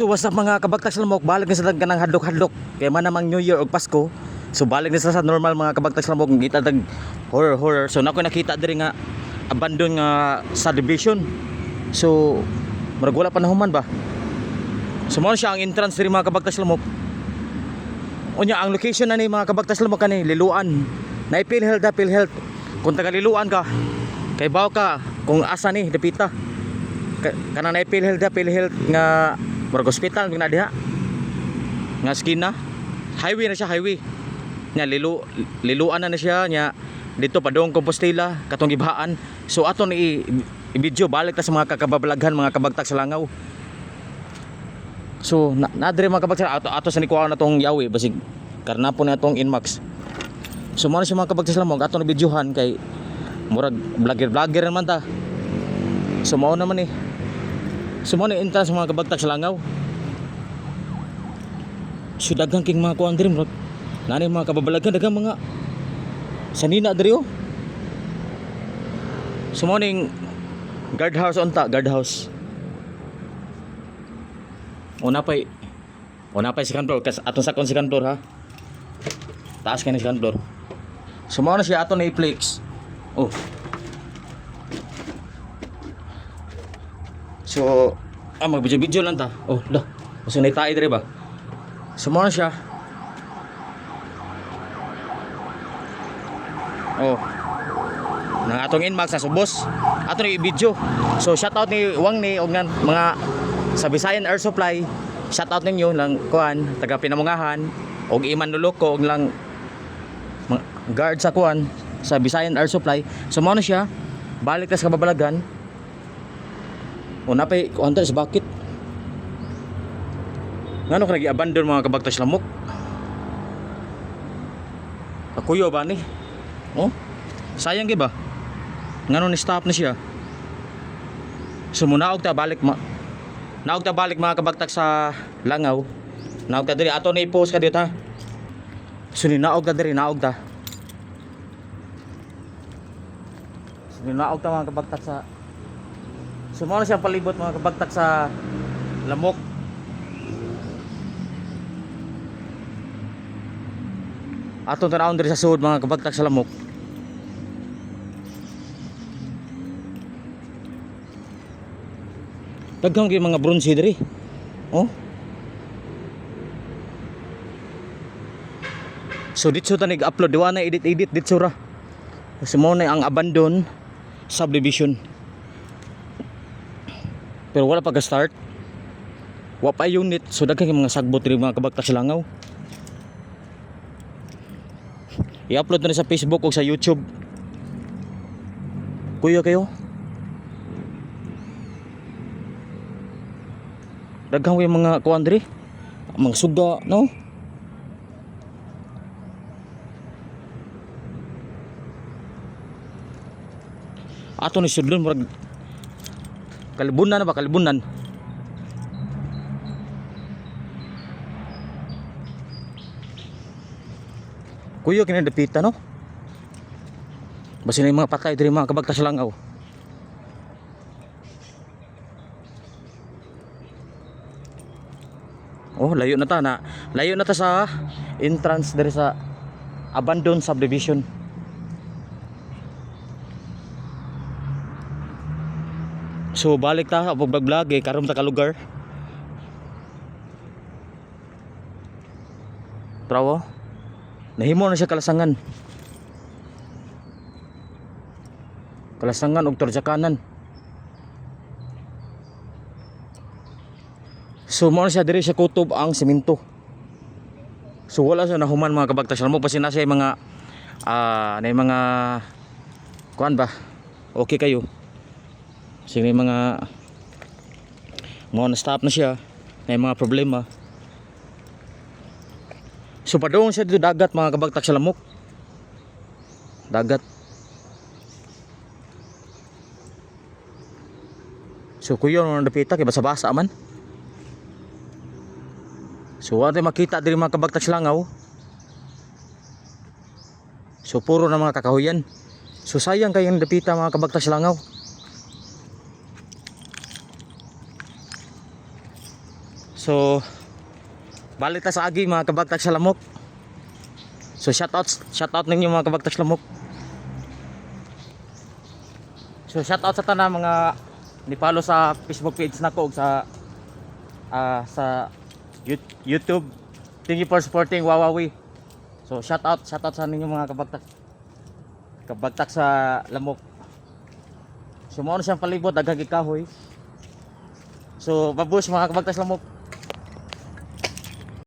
So what's up mga kabagtas lamok, balik na sa kanang hadlok-hadlok. Kaya man namang New Year o Pasko. So balik na sa normal mga kabagtas lamok, kita tag horror. So nako nakita diri nga abandon nga subdivision. So murag wala pa nahuman ba. So mo siya ang entrance diri mga kabagtas lamok. Unya ang location na ni mga kabagtas lamok kani Liluan. Na PhilHealth. Kung taga Liluan ka, kay baw ka kung asa ni dapita. Kana na PhilHealth nga murag hospital na diha nga skina highway na siya nya liluan na siya nya dito padong Compostela katong gibhaan. So aton i-video balik ta sa mga kakababalaghan mga kabagtak sa langaw. So nadre mga kabagtak ato sa nikuha na tong yawi basig karnapon na tong Inmax. So mo na siya mga kabagtak sa langaw aton i-videohan kay murag vlogger naman ta. So mao naman eh. So mo na entrance mga kabagtak sa langaw. So daghang king mga kuan diri nani mga kababalaghan daghang mga sanina diri oh. So mo ning guardhouse guardhouse. Una pay second floor kas aton sa second floor ha. Taas kay second floor. So mo na siya aton na i-flex. Oh. So, mag-video lang ta. Oh, dah. Kasi naitay dire ba? Sumo na siya. Oh. Nang atong Inmax na subos. Ato ni video. So, shout out ni Wang ni og mga sa Visayan Air Supply. Shout out ninyo lang kuan taga Pinamungahan og Iman Luloko og lang guard sa kuan sa Visayan Air Supply. So, mo na siya. Balik ta sa kababalagan. Una pa kuanta sa bakit ngano ka nag-abandon mga kabagtas lamok akuyo ba ni oh sayang gi ba ngano ni stop na siya. So munaog ta balik mga kabagtak sa langaw naog ta diri ato ni post ka dito ha. So naog ta mga kabagtak sa sumala siyang palibot mga kabagtak sa lamok. Atong tanawon diri sa suod mga kabagtak sa lamok. Daghang gyud mga bronze diri. Oh. So dito ta nag-upload diwa na edit dito ra. Kasi mo na ang abandon subdivision. Pero wala pa ga-start. Wa pa unit, so daghang mga sagbot ri mga kabagtak sa langaw. I-upload na sa Facebook o sa YouTube. Kuya kayo. Daghang way mga kuan diri. Mga suga, no? Ato ni sudlon murag Kalibunan na ba? Kalibunan. Kuya kinadapita no? Basi na yung mga patay diri mga kabagtas sa langaw. Oh, layo na ta sa entrance diri sa abandoned subdivision. So balik ta pag-vlog karon ta ka lugar. Trawo. Nahimo na siya kalasangan. Kalasangan og Torjakanan. So mo na siya diri sa kutob ang semento. So wala siya nahuman mga kabagtas mo kasi na siya mga na mga kuan ba? Okay kayo. Sige mga na stop na siya may mga problema. So padung siya dito dagat mga kabagtak sa lamok. Dagat. So kuya nung napita kay basa-basa man. So wala makita diri mga kabagtak sa langaw. So puro na mga kakahuyan. So sayang kay yung napita mga kabagtak sa langaw. So balik ta sa agi mga kabagtag sa lamok. So shoutout ninyo mga kabagtag sa lamok. So shoutout sa tanan mga ni-follow sa Facebook page nako ug sa YouTube. Thank you for supporting Wawawi. So shoutout sa ninyo mga kabagtag sa lamok. So mo siyang palibot daghang kahoy. So babush mga kabagtag sa lamok.